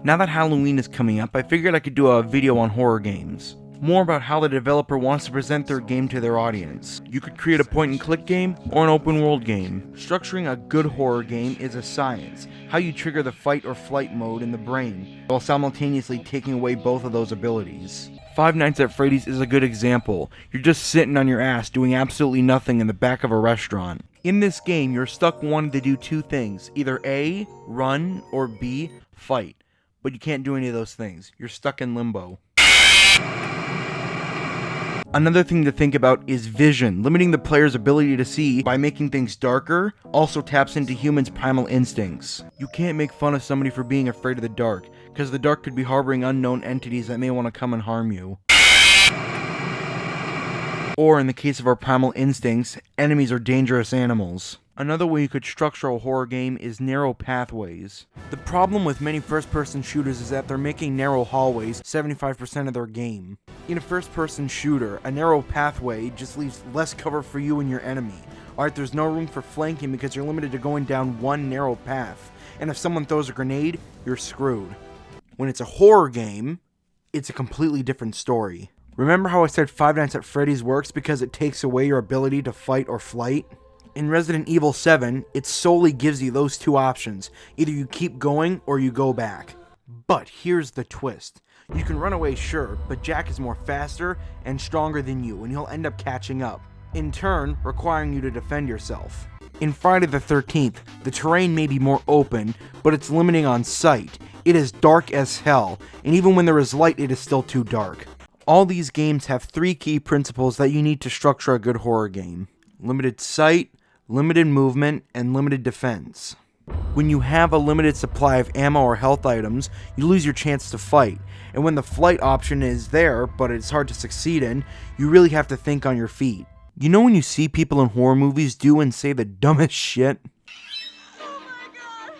Now that Halloween is coming up, I figured I could do a video on horror games. More about how the developer wants to present their game to their audience. You could create a point-and-click game or an open-world game. Structuring a good horror game is a science. How you trigger the fight or flight mode in the brain, while simultaneously taking away both of those abilities. Five Nights at Freddy's is a good example. You're just sitting on your ass doing absolutely nothing in the back of a restaurant. In this game, you're stuck wanting to do two things. Either A, run, or B, fight. But you can't do any of those things. You're stuck in limbo. Another thing to think about is vision. Limiting the player's ability to see by making things darker also taps into humans' primal instincts. You can't make fun of somebody for being afraid of the dark, because the dark could be harboring unknown entities that may want to come and harm you. Or in the case of our primal instincts, enemies are dangerous animals. Another way you could structure a horror game is narrow pathways. The problem with many first-person shooters is that they're making narrow hallways 75% of their game. In a first-person shooter, a narrow pathway just leaves less cover for you and your enemy. Alright, there's no room for flanking because you're limited to going down one narrow path. And if someone throws a grenade, you're screwed. When it's a horror game, it's a completely different story. Remember how I said Five Nights at Freddy's works because it takes away your ability to fight or flight? In Resident Evil 7, it solely gives you those two options. Either you keep going or you go back. But here's the twist. You can run away, sure, but Jack is more faster and stronger than you, and he'll end up catching up, in turn requiring you to defend yourself. In Friday the 13th, the terrain may be more open, but it's limiting on sight. It is dark as hell, and even when there is light, it is still too dark. All these games have three key principles that you need to structure a good horror game. Limited sight, limited movement, and limited defense. When you have a limited supply of ammo or health items, you lose your chance to fight. And when the flight option is there, but it's hard to succeed in, you really have to think on your feet. You know when you see people in horror movies do and say the dumbest shit? Oh my god!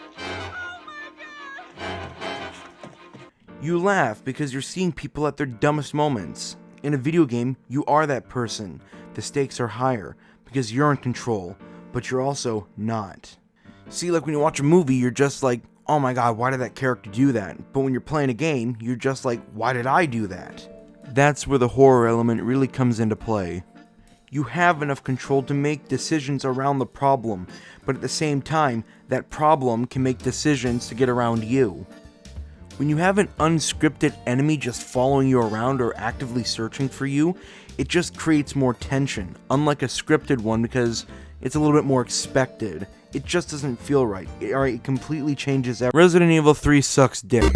Oh my god! You laugh because you're seeing people at their dumbest moments. In a video game, you are that person. The stakes are higher because you're in control, but you're also not. See, like when you watch a movie, you're just like, oh my god, why did that character do that? But when you're playing a game, you're just like, why did I do that? That's where the horror element really comes into play. You have enough control to make decisions around the problem, but at the same time, that problem can make decisions to get around you. When you have an unscripted enemy just following you around or actively searching for you, it just creates more tension, unlike a scripted one because it's a little bit more expected. It just doesn't feel right. It completely changes everything. Resident Evil 3 sucks dick.